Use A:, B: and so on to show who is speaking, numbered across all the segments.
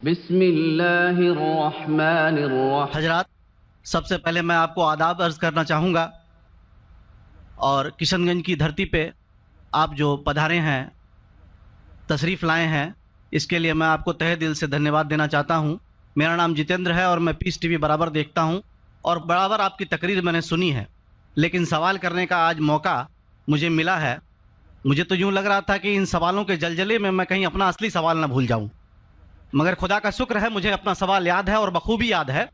A: بسم اللہ الرحمن الرحیم۔
B: حضرات، سب سے پہلے میں آپ کو آداب عرض کرنا چاہوں گا، اور کشن گنج کی دھرتی پہ آپ جو پدھارے ہیں، تشریف لائے ہیں، اس کے لیے میں آپ کو تہہ دل سے دھنیواد دینا چاہتا ہوں۔ میرا نام جتیندر ہے اور میں پیس ٹی وی برابر دیکھتا ہوں اور برابر آپ کی تقریر میں نے سنی ہے، لیکن سوال کرنے کا آج موقع مجھے ملا ہے۔ مجھے تو یوں لگ رہا تھا کہ ان سوالوں کے جلجلے میں میں کہیں اپنا اصلی سوال نہ بھول جاؤں، مگر خدا کا شکر ہے مجھے اپنا سوال یاد ہے اور بخوبی یاد ہے۔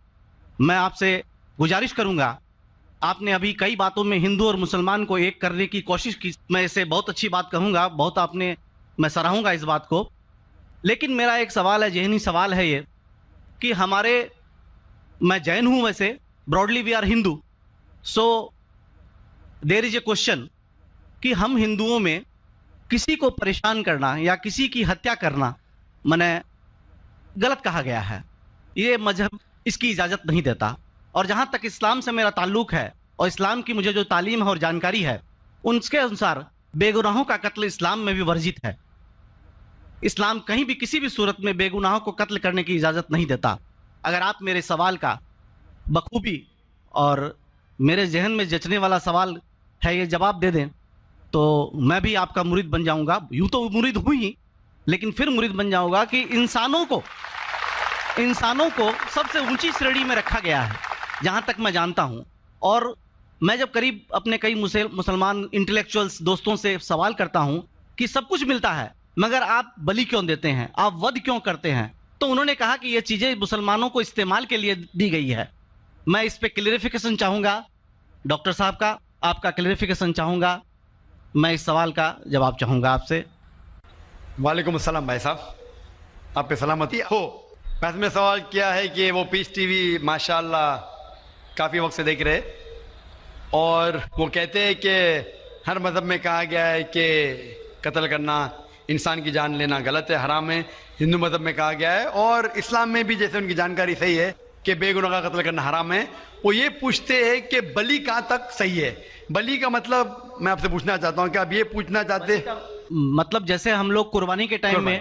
B: میں آپ سے گزارش کروں گا، آپ نے ابھی کئی باتوں میں ہندو اور مسلمان کو ایک کرنے کی کوشش کی، میں اسے بہت اچھی بات کہوں گا، بہت میں سراہوں گا اس بات کو، لیکن میرا ایک سوال ہے، ذہنی سوال ہے یہ کہ میں جین ہوں، ویسے broadly we are Hindu, so there is a question کہ ہم ہندوؤں میں کسی کو پریشان کرنا یا کسی کی ہتیا کرنا غلط کہا گیا ہے، یہ مذہب اس کی اجازت نہیں دیتا، اور جہاں تک اسلام سے میرا تعلق ہے اور اسلام کی مجھے جو تعلیم ہے اور جانکاری ہے، ان کے انسار بے گناہوں کا قتل اسلام میں بھی ورجت ہے۔ اسلام کہیں بھی کسی بھی صورت میں بے گناہوں کو قتل کرنے کی اجازت نہیں دیتا۔ اگر آپ میرے سوال کا بخوبی اور میرے ذہن میں جچنے والا سوال ہے یہ جواب دے دیں تو میں بھی آپ کا مرید بن جاؤں گا، یوں تو مرید ہوں ہی، لیکن پھر مرید بن جاؤں گا کہ انسانوں کو سب سے اونچی شریڑی میں رکھا گیا ہے جہاں تک میں جانتا ہوں۔ اور میں جب قریب اپنے کئی مسلمان انٹلیکچوئلز دوستوں سے سوال کرتا ہوں کہ سب کچھ ملتا ہے مگر آپ بلی کیوں دیتے ہیں، آپ ود کیوں کرتے ہیں، تو انہوں نے کہا کہ یہ چیزیں مسلمانوں کو استعمال کے لیے دی گئی ہے۔ میں اس پہ کلیریفیکیشن چاہوں گا، ڈاکٹر صاحب کا آپ کا کلیریفیکیشن چاہوں گا، میں اس سوال کا جواب چاہوں گا آپ سے۔
C: وعلیکم السلام بھائی صاحب، آپ پہ سلامتی ہو۔ میں نے سوال کیا ہے کہ وہ پیس ٹی وی ماشاءاللہ کافی وقت سے دیکھ رہے، اور وہ کہتے ہیں کہ ہر مذہب میں کہا گیا ہے کہ قتل کرنا، انسان کی جان لینا غلط ہے، حرام ہے۔ ہندو مذہب میں کہا گیا ہے اور اسلام میں بھی، جیسے ان کی جانکاری صحیح ہے کہ بے گناہ کا قتل کرنا حرام ہے۔ وہ یہ پوچھتے ہیں کہ بلی کہاں تک صحیح ہے؟ بلی کا مطلب میں آپ سے پوچھنا چاہتا ہوں کہ آپ یہ پوچھنا چاہتے ہیں
B: مطلب جیسے ہم لوگ قربانی کے ٹائم میں،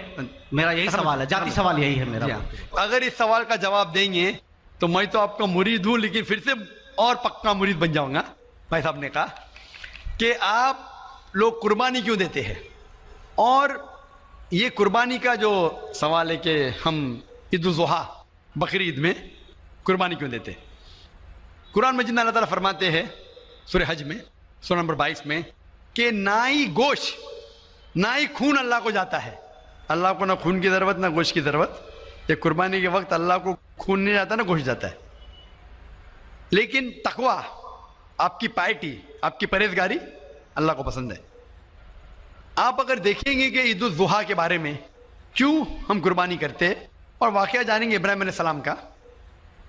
B: میرا یہی سوال ہے، ذاتی سوال یہی ہے میرا۔
C: اگر اس سوال کا جواب دیں گے تو میں تو آپ کا مرید ہوں، لیکن پھر سے اور پکا مرید بن جاؤں گا۔ بھائی صاحب نے کہا کہ آپ لوگ قربانی کیوں دیتے ہیں، اور یہ قربانی کا جو سوال ہے کہ ہم عید الاضحیٰ بقرعید میں قربانی کیوں دیتے ہیں، قرآن مجید میں اللہ تعالیٰ فرماتے ہیں سورہ حج میں سورہ نمبر 22 میں کہ نہ ہی گوشت نہ ہی خون اللہ کو جاتا ہے۔ اللہ کو نہ خون کی ضرورت نہ گوشت کی ضرورت۔ یہ قربانی کے وقت اللہ کو خون نہیں جاتا نہ گوشت جاتا ہے، لیکن تقوی، آپ کی پائٹی، آپ کی پرہیزگاری اللہ کو پسند ہے۔ آپ اگر دیکھیں گے کہ عید الاضحیٰ کے بارے میں کیوں ہم قربانی کرتے ہیں، اور واقعہ جانیں گے ابراہیم علیہ السلام کا،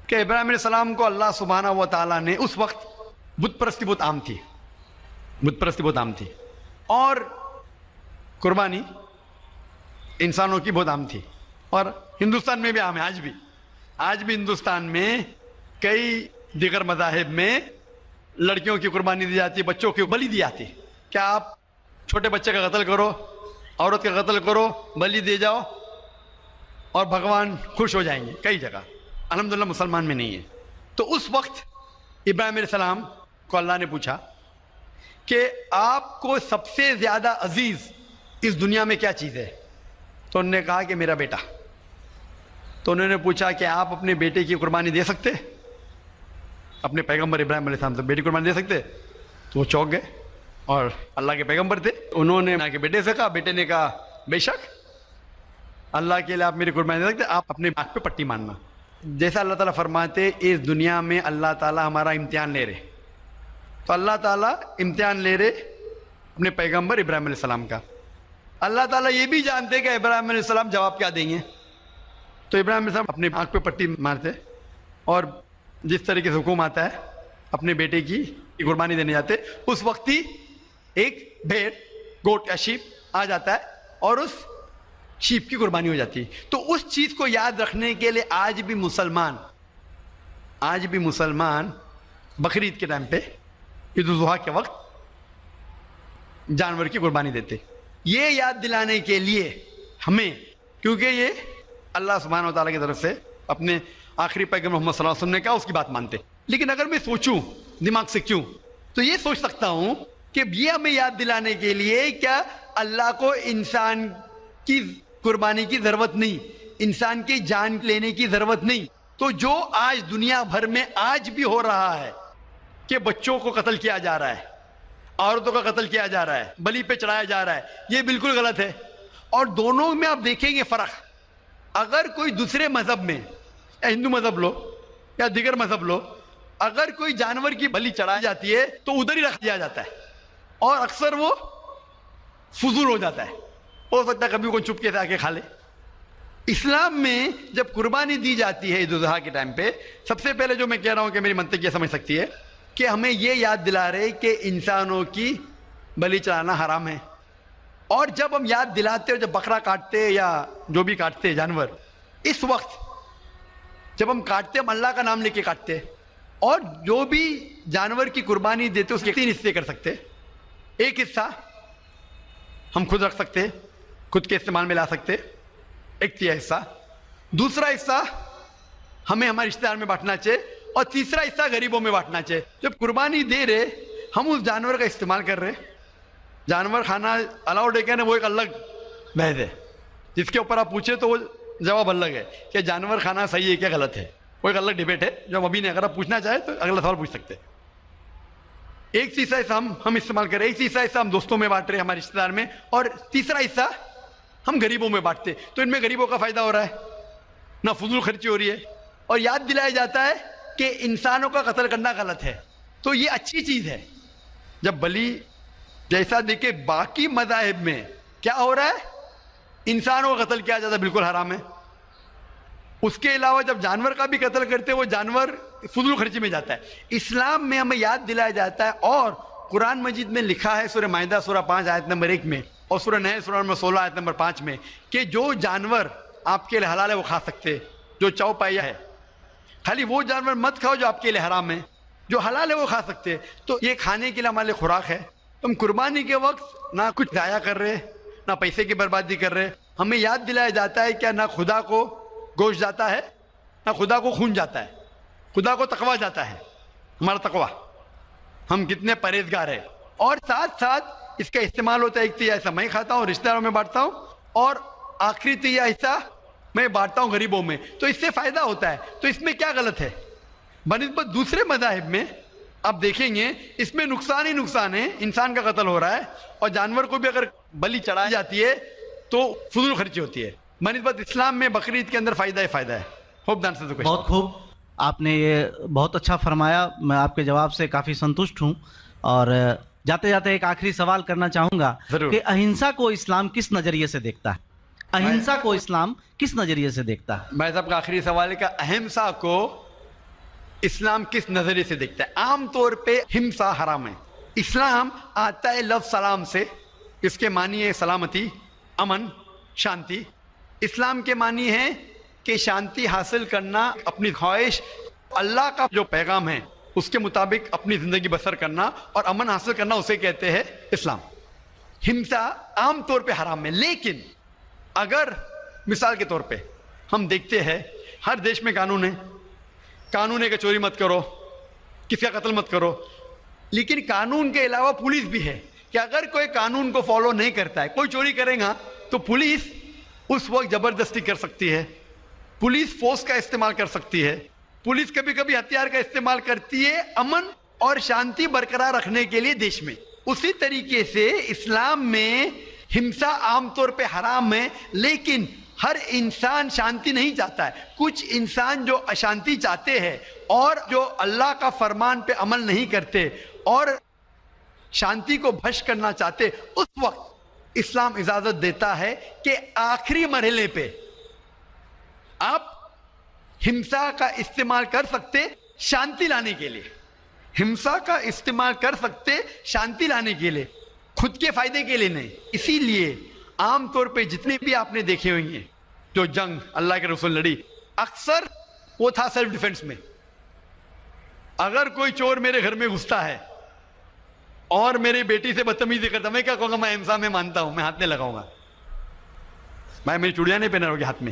C: کہ ابراہیم علیہ السلام کو اللہ سبحانہ و تعالیٰ نے، اس وقت بت پرستی بہت عام تھی، اور قربانی انسانوں کی بہت عام تھی، اور ہندوستان میں بھی عام ہے۔ آج بھی ہندوستان میں کئی دیگر مذاہب میں لڑکیوں کی قربانی دی جاتی ہے، بچوں کی بلی دی جاتی ہے۔ کیا آپ چھوٹے بچے کا قتل کرو، عورت کا قتل کرو، بلی دے جاؤ اور بھگوان خوش ہو جائیں گے؟ کئی جگہ، الحمدللہ مسلمان میں نہیں ہے۔ تو اس وقت ابراہیم علیہ السلام کو اللہ نے پوچھا کہ آپ کو سب سے زیادہ عزیز اس دنیا میں کیا چیز ہے؟ تو انہوں نے کہا کہ میرا بیٹا۔ تو انہوں نے پوچھا کہ آپ اپنے بیٹے کی قربانی دے سکتے، اپنے پیغمبر ابراہیم علیہ السلام سے بیٹی قربانی دے سکتے؟ تو وہ چونک گئے، اور اللہ کے پیغمبر تھے، انہوں نے کہ بیٹے سے کہا، بیٹے نے کہا بے شک اللہ کے لیے آپ میری قربانی دے سکتے، آپ اپنے آنکھ پہ پٹی ماننا۔ جیسا اللہ تعالیٰ فرماتے اس دنیا میں اللہ تعالیٰ ہمارا امتحان لے رہے، تو اللہ تعالیٰ امتحان لے رہے اپنے پیغمبر ابراہیم علیہ السلام کا۔ اللہ تعالیٰ یہ بھی جانتے کہ ابراہیم علیہ السلام جواب کیا دیں گے، تو ابراہیم علیہ السلام اپنے آنکھ پہ پٹی مارتے، اور جس طریقے سے حکم آتا ہے اپنے بیٹے کی قربانی دینے جاتے، اس وقت ہی ایک بھیڑ، گوٹ یا شیپ آ جاتا ہے اور اس شیپ کی قربانی ہو جاتی ہے۔ تو اس چیز کو یاد رکھنے کے لیے آج بھی مسلمان بقرعید کے ٹائم پہ، عید الاضحیٰ کے وقت جانور کی قربانی دیتے، یہ یاد دلانے کے لیے ہمیں، کیونکہ یہ اللہ سبحانہ و تعالیٰ کی طرف سے اپنے آخری پیغمبر محمد صلی اللہ علیہ وسلم نے کہا اس کی بات مانتے. لیکن اگر میں سوچوں دماغ سے کیوں, تو یہ سوچ سکتا ہوں کہ یہ ہمیں یاد دلانے کے لیے کیا اللہ کو انسان کی قربانی کی ضرورت نہیں, انسان کی جان لینے کی ضرورت نہیں. تو جو آج دنیا بھر میں آج بھی ہو رہا ہے کہ بچوں کو قتل کیا جا رہا ہے, عورتوں کا قتل کیا جا رہا ہے, بلی پہ چڑھایا جا رہا ہے, یہ بالکل غلط ہے. اور دونوں میں آپ دیکھیں گے فرق. اگر کوئی دوسرے مذہب میں, یا ہندو مذہب لو یا دیگر مذہب لو, اگر کوئی جانور کی بلی چڑھائی جاتی ہے تو ادھر ہی رکھ دیا جاتا ہے, اور اکثر وہ فضول ہو جاتا ہے. ہو سکتا ہے کبھی کوئی چپکے سے آ کے کھا لے. اسلام میں جب قربانی دی جاتی ہے عید الاضحیٰ کے ٹائم پہ, سب سے پہلے جو میں کہہ رہا ہوں کہ میری منطق یہ سمجھ سکتی ہے کہ ہمیں یہ یاد دلا رہے کہ انسانوں کی بلی چڑھانا حرام ہے. اور جب ہم یاد دلاتے, اور جب بکرا کاٹتے یا جو بھی کاٹتے جانور, اس وقت جب ہم کاٹتے ہم اللہ کا نام لے کے کاٹتے, اور جو بھی جانور کی قربانی دیتے اس کے 3 حصے کر سکتے. ایک حصہ ہم خود رکھ سکتے, خود کے استعمال میں لا سکتے, 1/3 حصہ. دوسرا حصہ ہمیں ہمارے رشتہ دار میں بانٹنا چاہیے, اور تیسرا حصہ غریبوں میں بانٹنا چاہیے. جب قربانی دے رہے ہم اس جانور کا استعمال کر رہے, جانور کھانا الاؤڈ ہے کیا نا, وہ ایک الگ بحث ہے جس کے اوپر آپ پوچھے تو وہ جواب الگ ہے کہ جانور کھانا صحیح ہے کیا غلط ہے, وہ ایک الگ ڈیبیٹ ہے جو ہم ابھی نہیں. اگر آپ پوچھنا چاہیں تو اگلا سوال پوچھ سکتے. ایک حصہ ہم استعمال کر رہے, ایک حصہ ہم دوستوں میں بانٹ رہے ہمارے رشتہ دار میں, اور تیسرا حصہ ہم غریبوں میں بانٹتے. تو ان میں غریبوں کا فائدہ ہو رہا ہے, نہ فضول خرچی ہو رہی ہے, اور یاد دلایا جاتا ہے کہ انسانوں کا قتل کرنا غلط ہے. تو یہ اچھی چیز ہے. جب بلی جیسا دیکھے باقی مذاہب میں کیا ہو رہا ہے, انسانوں کا قتل کیا جاتا ہے, بالکل حرام ہے. اس کے علاوہ جب جانور کا بھی قتل کرتے وہ جانور فضول خرچی میں جاتا ہے. اسلام میں ہمیں یاد دلایا جاتا ہے, اور قرآن مجید میں لکھا ہے سورہ مائدہ سورہ 5 آیت نمبر 1 میں, اور سورہ نحل سورہ نمبر 16 آیت نمبر 5 میں, کہ جو جانور آپ کے لیے حلال ہے وہ کھا سکتے, جو چوپایا ہے. خالی وہ جانور مت کھاؤ جو آپ کے لیے حرام ہے, جو حلال ہے وہ کھا سکتے. تو یہ کھانے کے لیے ہمارے خوراک ہے. تم قربانی کے وقت نہ کچھ ضائع کر رہے, نہ پیسے کی بربادی کر رہے. ہمیں یاد دلایا جاتا ہے کہ نہ خدا کو گوشت جاتا ہے, نہ خدا کو خون جاتا ہے, خدا کو تقویٰ جاتا ہے. ہمارا تقویٰ, ہم کتنے پرہیزگار ہیں. اور ساتھ ساتھ اس کا استعمال ہوتا ہے, 1/3 حصہ میں کھاتا ہوں, رشتہ داروں میں بانٹتا ہوں, اور آخری 1/3 حصہ میں بانٹتا ہوں غریبوں میں. تو اس سے فائدہ ہوتا ہے. تو اس میں کیا غلط ہے بنسبت دوسرے مذاہب میں؟ آپ دیکھیں گے اس میں نقصان ہی نقصان ہے. انسان کا قتل ہو رہا ہے, اور جانور کو بھی اگر بلی چڑھائی جاتی ہے تو فضول خرچی ہوتی ہے. بنسبت اسلام میں بقرعید کے اندر فائدہ ہی فائدہ ہے. ہوپ دان سے
B: بہت خوب, آپ نے یہ بہت اچھا فرمایا. میں آپ کے جواب سے کافی سنتشٹ ہوں. اور جاتے جاتے ایک آخری سوال کرنا چاہوں گا کہ اہنسا کو اسلام کس نظریے سے دیکھتا ہے؟ اہنسا کو اسلام کس نظریے سے دیکھتا ہے؟
C: میں صاحب کا آخری سوال ہے کہ اہمسا کو اسلام کس نظریے سے دیکھتا ہے؟ عام طور پہ ہمسا حرام ہے. اسلام آتا ہے لفظ سلام سے, اس کے معنی ہے سلامتی, امن, شانتی. اسلام کے معنی ہے کہ شانتی حاصل کرنا, اپنی خواہش, اللہ کا جو پیغام ہے اس کے مطابق اپنی زندگی بسر کرنا اور امن حاصل کرنا, اسے کہتے ہیں اسلام. ہمسا عام طور پہ حرام ہے. لیکن اگر مثال کے طور پہ ہم دیکھتے ہیں ہر دیش میں قانون ہے, قانون ہے کہ چوری مت کرو, کسی کا قتل مت کرو. لیکن قانون کے علاوہ پولیس بھی ہے کہ اگر کوئی قانون کو فالو نہیں کرتا ہے, کوئی چوری کرے گا تو پولیس اس وقت زبردستی کر سکتی ہے, پولیس فورس کا استعمال کر سکتی ہے, پولیس کبھی کبھی ہتھیار کا استعمال کرتی ہے امن اور شانتی برقرار رکھنے کے لیے دیش میں. اسی طریقے سے اسلام میں ہمسا عام طور پہ حرام ہے, لیکن ہر انسان شانتی نہیں چاہتا ہے. کچھ انسان جو اشانتی چاہتے ہیں اور جو اللہ کا فرمان پہ عمل نہیں کرتے اور شانتی کو بھش کرنا چاہتے, اس وقت اسلام اجازت دیتا ہے کہ آخری مرحلے پہ آپ ہمسا کا استعمال کر سکتے شانتی لانے کے لیے. ہمسا کا استعمال کر سکتے شانتی لانے کے لیے, خود کے فائدے کے لیے نہیں. اسی لیے عام طور پہ جتنے بھی آپ نے دیکھے ہوئے ہیں جو جنگ اللہ کے رسول لڑی, اکثر وہ تھا سیلف ڈیفنس میں. اگر کوئی چور میرے گھر میں گھستا ہے اور میری بیٹی سے بدتمیزی کرتا, میں کیا کہوں گا؟ میں ہمسا میں مانتا ہوں, میں ہاتھ نہیں لگاؤں گا. بھائی میری چوڑیاں نہیں پہنا ہوگی ہاتھ میں,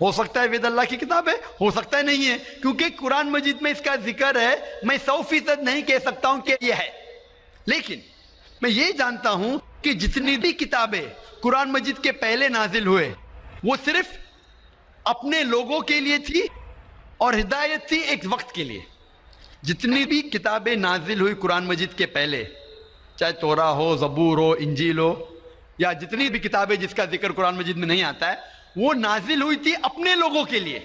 C: ہو سکتا ہے وید اللہ کی کتاب ہے, ہو سکتا ہے نہیں ہے, کیونکہ قرآن مجید میں اس کا ذکر ہے. میں 100% نہیں کہہ سکتا ہوں کہ یہ ہے, لیکن میں یہ جانتا ہوں کہ جتنی بھی کتابیں قرآن مجید کے پہلے نازل ہوئے وہ صرف اپنے لوگوں کے لیے تھی اور ہدایت تھی ایک وقت کے لیے. جتنی بھی کتابیں نازل ہوئی قرآن مجید کے پہلے, چاہے تورا ہو, زبور ہو, انجیل ہو, یا جتنی بھی کتابیں جس کا ذکر قرآن مجید میں نہیں آتا ہے, وہ نازل ہوئی تھی اپنے لوگوں کے لیے.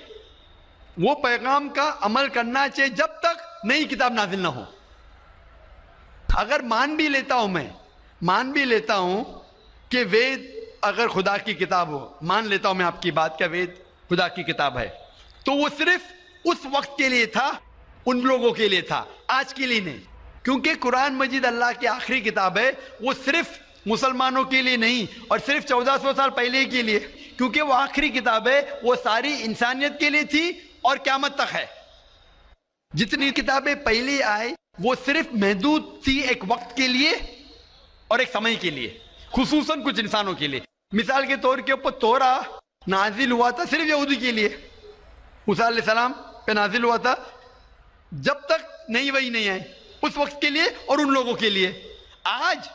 C: وہ پیغام کا عمل کرنا چاہیے جب تک نئی کتاب نازل نہ ہو. اگر مان بھی لیتا ہوں کہ وید اگر خدا کی کتاب ہو, مان لیتا ہوں میں آپ کی بات, کہ وید خدا کی کتاب ہے, تو وہ صرف اس وقت کے لیے تھا, ان لوگوں کے لیے تھا, آج کے لیے نہیں. کیونکہ قرآن مجید اللہ کی آخری کتاب ہے, وہ صرف مسلمانوں کے لیے نہیں اور صرف 1400 سال پہلے کے لیے, کیونکہ وہ آخری کتاب ہے, وہ ساری انسانیت کے لیے تھی اور قیامت تک ہے. جتنی کتابیں پہلے آئی وہ صرف محدود تھی ایک وقت کے لیے اور ایک سمے کے لیے, خصوصاً کچھ انسانوں کے لیے. مثال کے طور کے اوپر تورا نازل ہوا تھا صرف یہودی کے لیے, موسیٰ علیہ السلام پہ نازل ہوا تھا جب تک نئی وحی نہیں آئی, اس وقت کے لیے اور ان لوگوں کے لیے. آج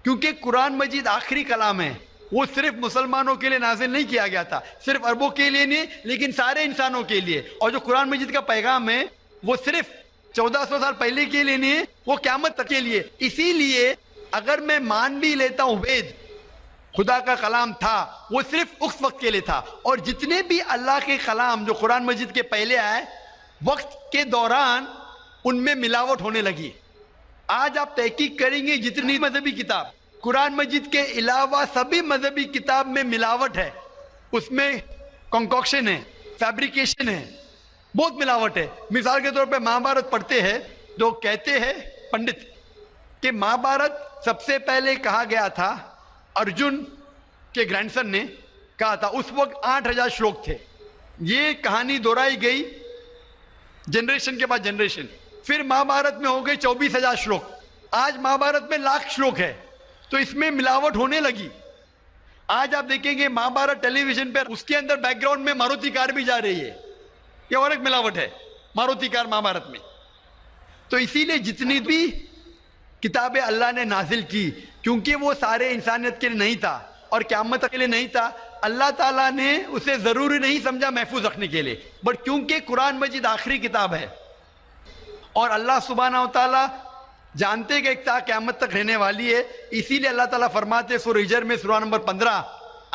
C: کیونکہ قرآن مجید آخری کلام ہے, وہ صرف مسلمانوں کے لیے نازل نہیں کیا گیا تھا, صرف عربوں کے لیے نہیں لیکن سارے انسانوں کے لیے. اور جو قرآن مجید کا پیغام ہے وہ صرف 1400 سال پہلے کے لیے نہیں, وہ قیامت تک کے لیے. اسی لیے اگر میں مان بھی لیتا ہوں وید خدا کا کلام تھا, وہ صرف اس وقت کے لیے تھا. اور جتنے بھی اللہ کے کلام جو قرآن مجید کے پہلے آئے, وقت کے دوران ان میں ملاوٹ ہونے لگی. آج آپ تحقیق کریں گے جتنی مذہبی کتاب, قرآن مجید کے علاوہ سبھی مذہبی کتاب میں ملاوٹ ہے, اس میں کنکوکشن ہے, فیبریکیشن ہے, بہت ملاوٹ ہے. مثال کے طور پہ مہابھارت پڑھتے ہیں تو کہتے ہیں پنڈت کہ مہابھارت سب سے پہلے کہا گیا تھا, ارجن کے گرینڈ سن نے کہا تھا, اس وقت 8000 شلوک تھے. یہ کہانی دہرائی گئی جنریشن کے بعد جنریشن, پھر مہابھارت میں ہو گئی 24000 شلوک, آج مہابھارت میں لاکھ شلوک ہے. تو اس میں ملاوٹ ہونے لگی. آج آپ دیکھیں گے مہابھارت ٹیلی ویژن پر, اس کے اندر بیک گراؤنڈ میں ماروتی کار بھی جا رہی ہے, یہ اور ایک ملاوٹ ہے, ماروتی کار مہابھارت میں. تو اسی لیے جتنی بھی کتابیں اللہ نے نازل کی, کیونکہ وہ سارے انسانیت کے لیے نہیں تھا اور قیامت کے لیے نہیں تھا, اللہ تعالیٰ نے اسے ضروری نہیں سمجھا محفوظ رکھنے کے لیے, بٹ کیونکہ قرآن مجید آخری کتاب ہے اور اللہ سبحانہ و تعالیٰ جانتے کہ ایک تا قیامت تک رہنے والی ہے, اسی لیے اللہ تعالیٰ فرماتے سورہ ہجر میں سورہ نمبر 15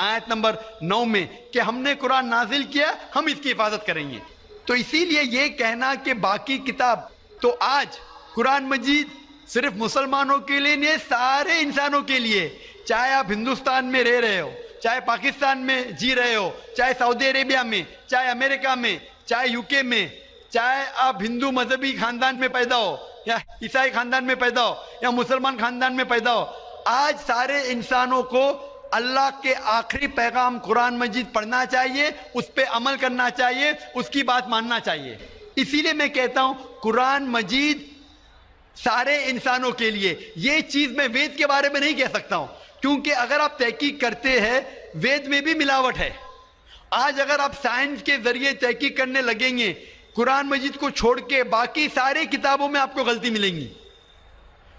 C: آیت نمبر 9 میں کہ ہم نے قرآن نازل کیا, ہم اس کی حفاظت کریں گے. تو اسی لیے یہ کہنا کہ باقی کتاب, تو آج قرآن مجید صرف مسلمانوں کے لیے نہیں, سارے انسانوں کے لیے, چاہے آپ ہندوستان میں رہ رہے ہو, چاہے پاکستان میں جی رہے ہو, چاہے سعودی عربیہ میں, چاہے امریکہ میں, چاہے UK میں, چاہے آپ ہندو مذہبی خاندان میں پیدا ہو یا عیسائی خاندان میں پیدا ہو یا مسلمان خاندان میں پیدا ہو, آج سارے انسانوں کو اللہ کے آخری پیغام قرآن مجید پڑھنا چاہیے, اس پہ عمل کرنا چاہیے, اس کی بات ماننا چاہیے. اسی لیے میں کہتا ہوں قرآن مجید سارے انسانوں کے لیے. یہ چیز میں وید کے بارے میں نہیں کہہ سکتا ہوں, کیونکہ اگر آپ تحقیق کرتے ہیں وید میں بھی ملاوٹ ہے. آج اگر آپ سائنس کے ذریعے تحقیق کرنے لگیں گے, قرآن مجید کو چھوڑ کے باقی سارے کتابوں میں آپ کو غلطی ملیں گی.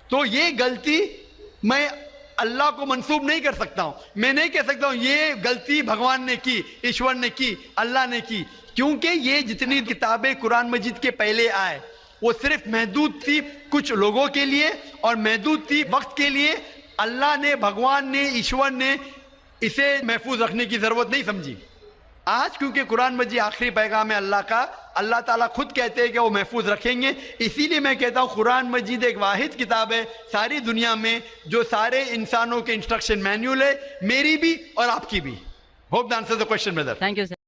C: تو یہ غلطی میں اللہ کو منسوب نہیں کر سکتا ہوں, میں نہیں کہہ سکتا ہوں یہ غلطی بھگوان نے کی, ایشور نے کی, اللہ نے کی, کیونکہ یہ جتنی کتابیں قرآن مجید کے پہلے آئے وہ صرف محدود تھی کچھ لوگوں کے لیے اور محدود تھی وقت کے لیے. اللہ نے, بھگوان نے, ایشور نے اسے محفوظ رکھنے کی ضرورت نہیں سمجھی. آج کیونکہ قرآن مجید آخری پیغام ہے اللہ کا, اللہ تعالیٰ خود کہتے ہیں کہ وہ محفوظ رکھیں گے. اسی لیے میں کہتا ہوں قرآن مجید ایک واحد کتاب ہے ساری دنیا میں جو سارے انسانوں کے انسٹرکشن مینیول ہے, میری بھی اور آپ کی بھی. Hope the answer the question Brother.
D: Thank you sir.